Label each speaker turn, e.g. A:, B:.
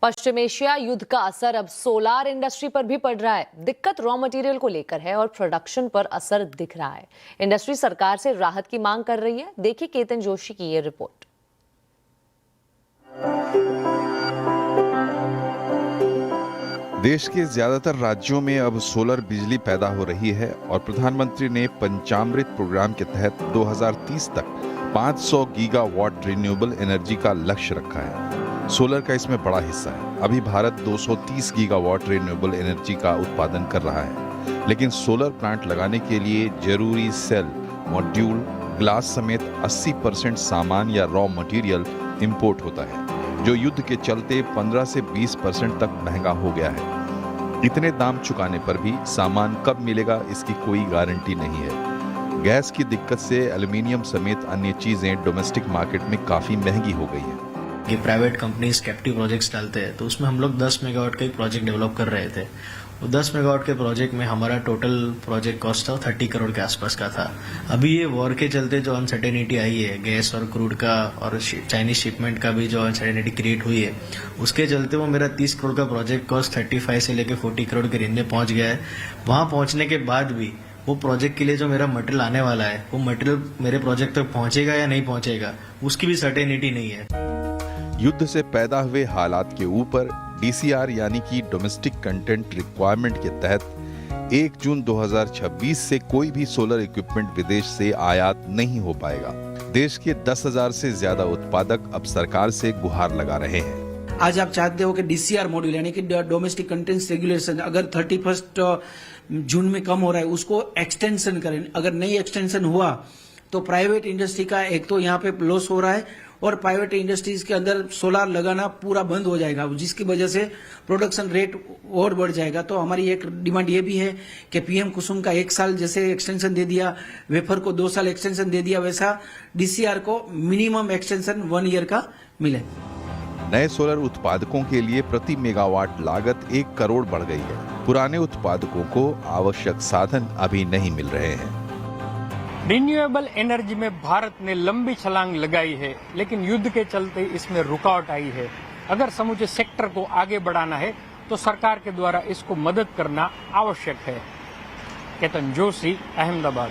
A: पश्चिम Asia युद्ध का असर अब सोलार इंडस्ट्री पर भी पड़ रहा है। दिक्कत रॉ मटेरियल को लेकर है और प्रोडक्शन पर असर दिख रहा है। इंडस्ट्री सरकार से राहत की मांग कर रही है। देखिए केतन जोशी की ये रिपोर्ट।
B: देश के ज्यादातर राज्यों में अब सोलर बिजली पैदा हो रही है और प्रधानमंत्री ने पंचामृत प्रोग्राम के तहत 2030 तक 500 गीगावाट रिन्यूएबल एनर्जी का लक्ष्य रखा है। सोलर का इसमें बड़ा हिस्सा है। अभी भारत 230 गीगावाट रिन्यूएबल एनर्जी का उत्पादन कर रहा है, लेकिन सोलर प्लांट लगाने के लिए जरूरी सेल, मॉड्यूल, ग्लास समेत 80% सामान या रॉ मटेरियल इंपोर्ट होता है, जो युद्ध के चलते 15 से 20% तक महंगा हो गया है। इतने दाम चुकाने पर भी सामान कब मिलेगा इसकी कोई गारंटी नहीं है। गैस की दिक्कत से एल्युमिनियम समेत अन्य चीजें डोमेस्टिक मार्केट में काफी महंगी हो गई है।
C: ये प्राइवेट कंपनीज कैप्टिव प्रोजेक्ट्स डालते हैं, तो उसमें हम लोग 10 मेगावाट का एक प्रोजेक्ट डेवलप कर रहे थे। वो 10 मेगावाट के प्रोजेक्ट में हमारा टोटल प्रोजेक्ट कॉस्ट था 30 करोड़ के आसपास का था। अभी ये वॉर के चलते जो अनसर्टेनिटी आई है, गैस और क्रूड का और चाइनीज शिपमेंट का भी जो अनसर्टेनिटी क्रिएट हुई है, उसके चलते वो मेरा 30 करोड़ का प्रोजेक्ट कॉस्ट 35 से लेकर 40 करोड़ के रेंज में पहुंच गया है। वहां पहुंचने के बाद भी वो प्रोजेक्ट के लिए जो मेरा मटेरियल आने वाला है, वो मटेरियल मेरे प्रोजेक्ट तक पहुंचेगा या नहीं पहुंचेगा, उसकी भी सर्टेनिटी नहीं है।
B: युद्ध से पैदा हुए हालात के ऊपर डीसीआर यानी कि डोमेस्टिक कंटेंट रिक्वायरमेंट के तहत 1 जून 2026 से कोई भी सोलर इक्विपमेंट विदेश से आयात नहीं हो पाएगा। देश के 10,000 से ज्यादा उत्पादक अब सरकार से गुहार लगा रहे हैं।
D: आज आप चाहते हो कि डीसीआर मॉड्यूल यानी कि डोमेस्टिक कंटेंट रेगुलेशन अगर 31 जून में कम हो रहा है, उसको एक्सटेंशन करें। अगर नहीं एक्सटेंशन हुआ तो प्राइवेट इंडस्ट्री का एक तो यहाँ पे लॉस हो रहा है और प्राइवेट इंडस्ट्रीज के अंदर सोलार लगाना पूरा बंद हो जाएगा, जिसकी वजह से प्रोडक्शन रेट और बढ़ जाएगा। तो हमारी एक डिमांड ये भी है कि पीएम कुसुम का 1 साल जैसे एक्सटेंशन दे दिया, वेफर को 2 साल एक्सटेंशन दे दिया, वैसा डीसीआर को मिनिमम एक्सटेंशन 1 ईयर का मिले।
B: नए सोलर उत्पादकों के लिए प्रति मेगावाट लागत 1 करोड़ बढ़ गई है। पुराने उत्पादकों को आवश्यक साधन अभी नहीं मिल रहे हैं।
E: रिन्यूएबल एनर्जी में भारत ने लंबी छलांग लगाई है, लेकिन युद्ध के चलते इसमें रुकावट आई है। अगर समूचे सेक्टर को आगे बढ़ाना है तो सरकार के द्वारा इसको मदद करना आवश्यक है। केतन जोशी, अहमदाबाद।